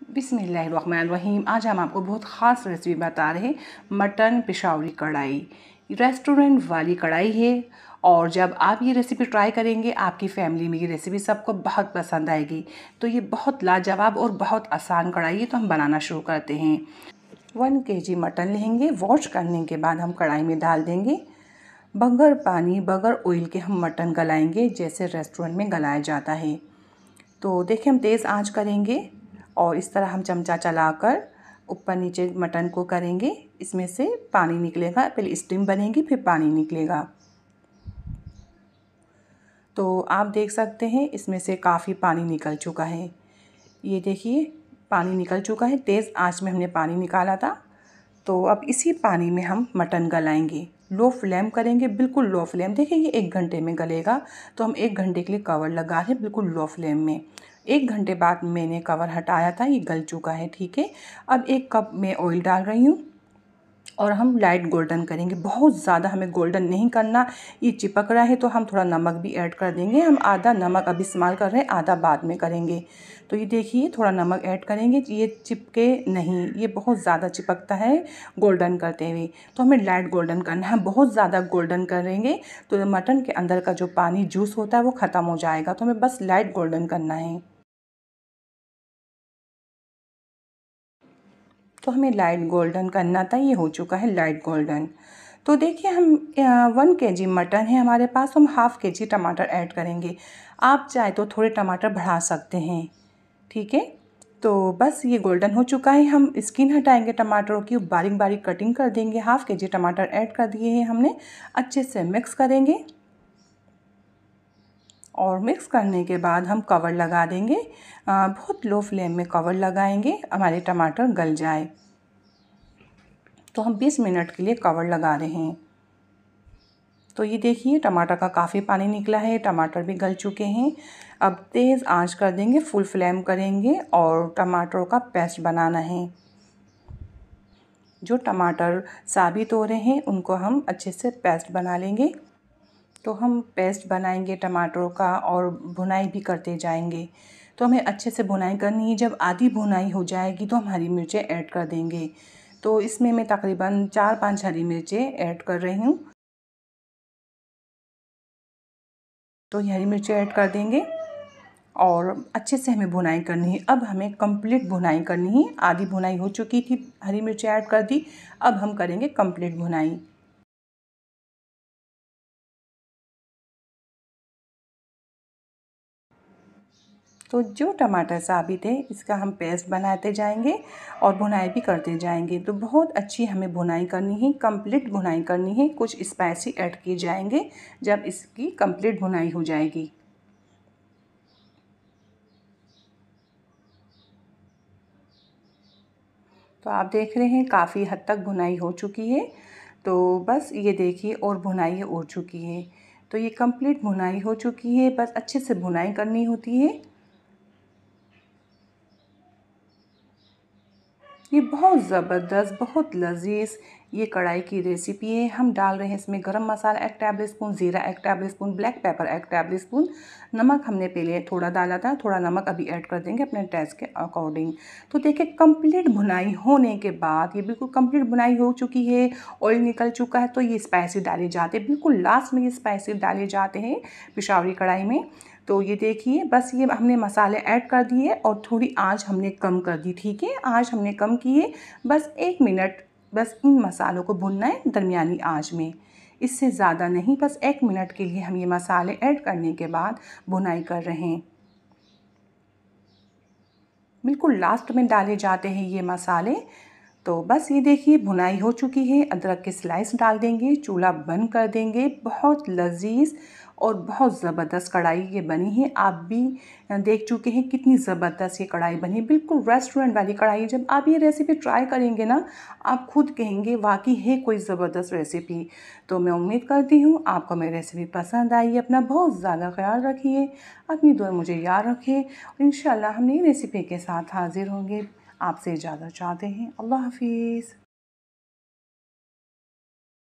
बिस्मिल्लाहिर्रहमानिर्रहीम। आज हम आपको बहुत ख़ास रेसिपी बता रहे हैं, मटन पेशावरी कढ़ाई। रेस्टोरेंट वाली कढ़ाई है और जब आप ये रेसिपी ट्राई करेंगे आपकी फैमिली में ये रेसिपी सबको बहुत पसंद आएगी। तो ये बहुत लाजवाब और बहुत आसान कढ़ाई है, तो हम बनाना शुरू करते हैं। 1 kg मटन लेंगे। वॉश करने के बाद हम कढ़ाई में डाल देंगे। बगैर पानी बगैर ऑयल के हम मटन गलाएंगे जैसे रेस्टोरेंट में गलाया जाता है। तो देखिए हम तेज़ आंच करेंगे और इस तरह हम चमचा चलाकर ऊपर नीचे मटन को करेंगे। इसमें से पानी निकलेगा, पहले स्टीम बनेगी फिर पानी निकलेगा। तो आप देख सकते हैं इसमें से काफ़ी पानी निकल चुका है। ये देखिए पानी निकल चुका है, तेज़ आंच में हमने पानी निकाला था। तो अब इसी पानी में हम मटन गलाएंगे। लो फ्लेम करेंगे, बिल्कुल लो फ्लेम। देखिए ये 1 घंटे में गलेगा, तो हम 1 घंटे के लिए कवर लगा रहे हैं बिल्कुल लो फ्लेम में। 1 घंटे बाद मैंने कवर हटाया था, ये गल चुका है। ठीक है, अब 1 कप में ऑयल डाल रही हूँ और हम लाइट गोल्डन करेंगे। बहुत ज़्यादा हमें गोल्डन नहीं करना, ये चिपक रहा है तो हम थोड़ा नमक भी ऐड कर देंगे। हम आधा नमक अभी इस्तेमाल कर रहे हैं, आधा बाद में करेंगे। तो ये देखिए थोड़ा नमक ऐड करेंगे, ये चिपके नहीं, ये बहुत ज़्यादा चिपकता है गोल्डन करते हुए। तो हमें लाइट गोल्डन करना है। बहुत ज़्यादा गोल्डन करेंगे तो मटन के अंदर का जो पानी जूस होता है वो ख़त्म हो जाएगा। तो हमें बस लाइट गोल्डन करना है। तो हमें लाइट गोल्डन करना था, ये हो चुका है लाइट गोल्डन। तो देखिए हम 1 kg मटन है हमारे पास, हम ½ kg टमाटर ऐड करेंगे। आप चाहे तो थोड़े टमाटर बढ़ा सकते हैं। ठीक है, तो बस ये गोल्डन हो चुका है। हम स्किन हटाएंगे टमाटरों की, बारीक बारीक कटिंग कर देंगे। ½ kg टमाटर ऐड कर दिए हैं हमने। अच्छे से मिक्स करेंगे और मिक्स करने के बाद हम कवर लगा देंगे। बहुत लो फ्लेम में कवर लगाएंगे, हमारे टमाटर गल जाए। तो हम 20 मिनट के लिए कवर लगा रहे हैं। तो ये देखिए टमाटर का काफ़ी पानी निकला है, टमाटर भी गल चुके हैं। अब तेज़ आंच कर देंगे, फुल फ्लेम करेंगे और टमाटरों का पेस्ट बनाना है। जो टमाटर साबित हो रहे हैं उनको हम अच्छे से पेस्ट बना लेंगे। तो हम पेस्ट बनाएंगे टमाटरों का और भुनाई भी करते जाएंगे। तो हमें अच्छे से भुनाई करनी है। जब आधी भुनाई हो जाएगी तो हम हरी मिर्चें ऐड कर देंगे। तो इसमें मैं तकरीबन 4-5 हरी मिर्चें ऐड कर रही हूँ। तो ये हरी मिर्चें ऐड कर देंगे और अच्छे से हमें भुनाई करनी है। अब हमें कंप्लीट भुनाई करनी है। आधी भुनाई हो चुकी थी, हरी मिर्चें ऐड कर दी, अब हम करेंगे कंप्लीट भुनाई। तो जो टमाटर साबित है इसका हम पेस्ट बनाते जाएंगे और भुनाई भी करते जाएंगे। तो बहुत अच्छी हमें भुनाई करनी है, कंप्लीट भुनाई करनी है। कुछ स्पाइसी ऐड किए जाएंगे जब इसकी कंप्लीट भुनाई हो जाएगी। तो आप देख रहे हैं काफ़ी हद तक भुनाई हो चुकी है। तो बस ये देखिए और भुनाई हो चुकी है। तो ये कंप्लीट भुनाई हो चुकी है, बस अच्छे से भुनाई करनी होती है। ये बहुत ज़बरदस्त, बहुत लज़ीज़ ये कढ़ाई की रेसिपी है। हम डाल रहे हैं इसमें गरम मसाला 1 टेबल स्पून, ज़ीरा 1 table spoon, black pepper 1 table spoon. नमक हमने पहले थोड़ा डाला था, थोड़ा नमक अभी ऐड कर देंगे अपने टेस्ट के अकॉर्डिंग। तो देखिए कंप्लीट भुनाई होने के बाद ये बिल्कुल कंप्लीट भुनाई हो चुकी है, ऑयल निकल चुका है। तो ये स्पाइसी डाले जाते हैं, बिल्कुल लास्ट में ये स्पाइसी डाले जाते हैं पेशावरी कढ़ाई में। तो ये देखिए बस ये हमने मसाले ऐड कर दिए और थोड़ी आंच हमने कम कर दी। ठीक है, आंच हमने कम की है। बस 1 मिनट बस इन मसालों को भुनना है दरमियानी आंच में, इससे ज़्यादा नहीं। बस 1 मिनट के लिए हम ये मसाले ऐड करने के बाद भुनाई कर रहे हैं। बिल्कुल लास्ट में डाले जाते हैं ये मसाले। तो बस ये देखिए भुनाई हो चुकी है। अदरक के स्लाइस डाल देंगे, चूल्हा बंद कर देंगे। बहुत लजीज और बहुत ज़बरदस्त कढ़ाई ये बनी है। आप भी देख चुके हैं कितनी ज़बरदस्त ये कढ़ाई बनी, बिल्कुल रेस्टोरेंट वाली कढ़ाई। जब आप ये रेसिपी ट्राई करेंगे ना, आप खुद कहेंगे वाकई है कोई ज़बरदस्त रेसिपी। तो मैं उम्मीद करती हूँ आपको मेरी रेसिपी पसंद आई। अपना बहुत ज़्यादा ख्याल रखिए, अपनी दुआ मुझे याद रखें। इंशाल्लाह हम नई रेसिपी के साथ हाज़िर होंगे। आपसे इजाज़त चाहते हैं। अल्लाह हाफिज़।